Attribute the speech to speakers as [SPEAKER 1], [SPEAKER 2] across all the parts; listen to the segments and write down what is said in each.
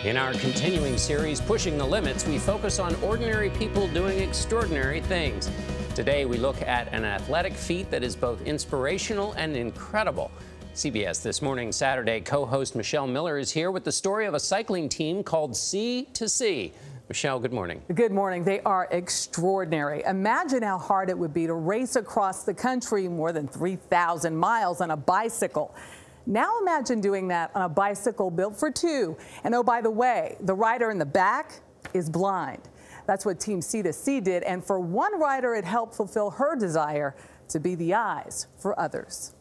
[SPEAKER 1] In our continuing series, Pushing the Limits, we focus on ordinary people doing extraordinary things. Today, we look at an athletic feat that is both inspirational and incredible. CBS This Morning Saturday co-host Michelle Miller is here with the story of a cycling team called C2C. Michelle, good morning.
[SPEAKER 2] Good morning. They are extraordinary. Imagine how hard it would be to race across the country more than 3,000 miles on a bicycle. Now imagine doing that on a bicycle built for two. And oh, by the way, the rider in the back is blind. That's what Team C2C did. And for one rider, it helped fulfill her desire to be the eyes for others.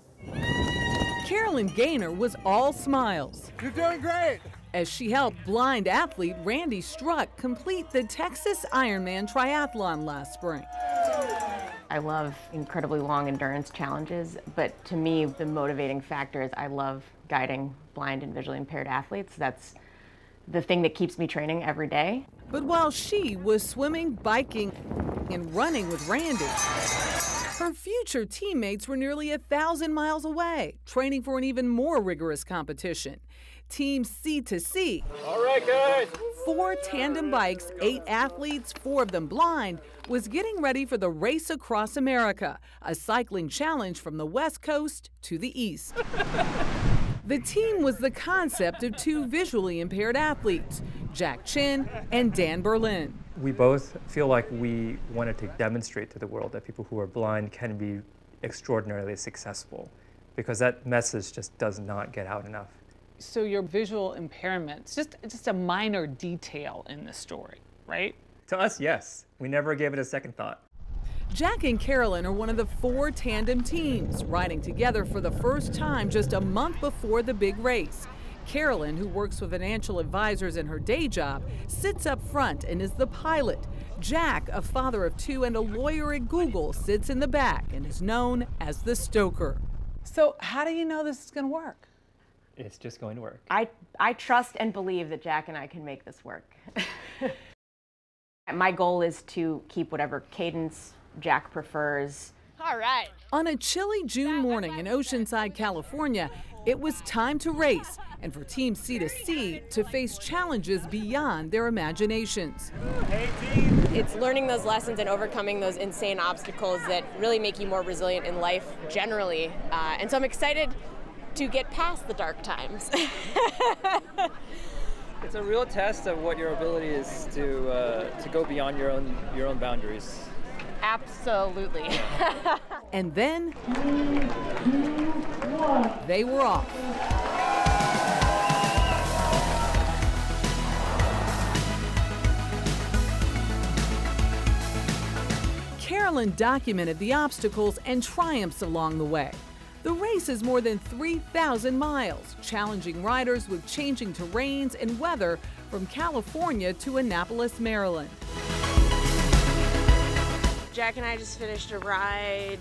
[SPEAKER 2] Carolyn Gaynor was all smiles.
[SPEAKER 3] You're doing great!
[SPEAKER 2] As she helped blind athlete Randy Struck complete the Texas Ironman triathlon last spring.
[SPEAKER 4] I love incredibly long endurance challenges, but to me, the motivating factor is I love guiding blind and visually impaired athletes. That's the thing that keeps me training every day.
[SPEAKER 2] But while she was swimming, biking, and running with Randy, her future teammates were nearly 1,000 miles away, training for an even more rigorous competition. Team C2C.
[SPEAKER 3] All right, guys.
[SPEAKER 2] 4 tandem bikes, 8 athletes, 4 of them blind, was getting ready for the Race Across America, a cycling challenge from the West Coast to the East. The team was the concept of 2 visually impaired athletes, Jack Chin and Dan Berlin.
[SPEAKER 5] We both feel like we wanted to demonstrate to the world that people who are blind can be extraordinarily successful, because that message just does not get out enough.
[SPEAKER 6] So your visual impairment's just a minor detail in the story, right?
[SPEAKER 5] To us, yes. We never gave it a second thought.
[SPEAKER 2] Jack and Carolyn are one of the 4 tandem teams, riding together for the first time just a month before the big race. Carolyn, who works with financial advisors in her day job, sits up front and is the pilot. Jack, a father of 2 and a lawyer at Google, sits in the back and is known as the stoker.
[SPEAKER 6] So how do you know this is going to work?
[SPEAKER 5] It's just going to work.
[SPEAKER 4] I trust and believe that Jack and I can make this work. My goal is to keep whatever cadence Jack prefers.
[SPEAKER 7] All right.
[SPEAKER 2] On a chilly June morning in Oceanside, California, it was time to race, and for Team C2C to face challenges beyond their imaginations.
[SPEAKER 7] It's learning those lessons and overcoming those insane obstacles that really make you more resilient in life generally. And so I'm excited to get past the dark times.
[SPEAKER 8] It's a real test of what your ability is to go beyond your own boundaries.
[SPEAKER 7] Absolutely.
[SPEAKER 2] And then they were off. Carolyn documented the obstacles and triumphs along the way. The race is more than 3,000 miles, challenging riders with changing terrains and weather from California to Annapolis, Maryland.
[SPEAKER 7] Jack and I just finished a ride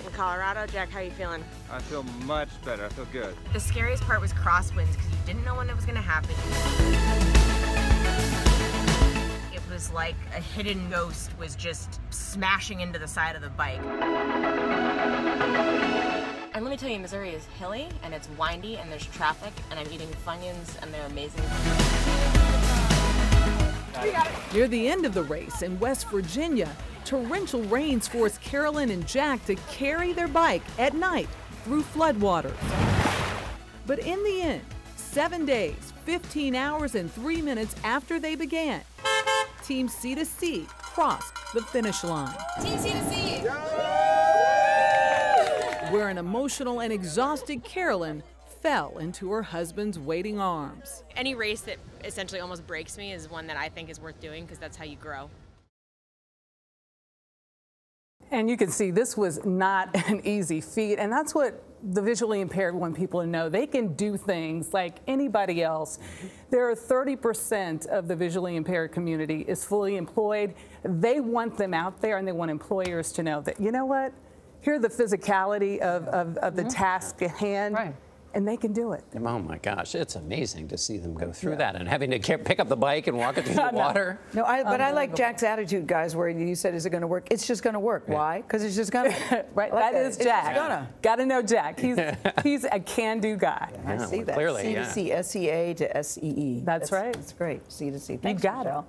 [SPEAKER 7] in Colorado. Jack, how are you feeling?
[SPEAKER 3] I feel much better. I feel good.
[SPEAKER 7] The scariest part was crosswinds because you didn't know when it was going to happen. It was like a hidden ghost was just smashing into the side of the bike. And let me tell you, Missouri is hilly and it's windy and there's traffic and I'm eating Funyuns and they're amazing.
[SPEAKER 2] Near the end of the race in West Virginia, torrential rains forced Carolyn and Jack to carry their bike at night through floodwaters. But in the end, 7 days, 15 hours, and 3 minutes after they began, Team C2C crossed the finish line.
[SPEAKER 7] Team C2C!
[SPEAKER 2] Where an emotional and exhausted Carolyn fell into her husband's waiting arms.
[SPEAKER 7] Any race that essentially almost breaks me is one that I think is worth doing because that's how you grow.
[SPEAKER 2] And you can see this was not an easy feat, and that's what the visually impaired want people to know. They can do things like anybody else. There are 30% of the visually impaired community is fully employed. They want them out there, and they want employers to know that, you know what, here's the physicality of the task at hand.
[SPEAKER 6] Right.
[SPEAKER 2] and they can do it.
[SPEAKER 1] Oh my gosh, it's amazing to see them go through that and having to pick up the bike and walk it through the water.
[SPEAKER 9] No, but I like Jack's attitude, guys, where you said, is it going to work? It's just going to work. Why? Because it's just going to.
[SPEAKER 2] Right,
[SPEAKER 9] like
[SPEAKER 2] that is Jack. Got to know Jack. He's a can-do guy.
[SPEAKER 9] I see that.
[SPEAKER 1] Clearly,
[SPEAKER 9] C to C, SEA to SEE.
[SPEAKER 2] That's right.
[SPEAKER 9] That's great. C to C.
[SPEAKER 2] You
[SPEAKER 9] Thanks,
[SPEAKER 2] got
[SPEAKER 9] Michelle.
[SPEAKER 2] it.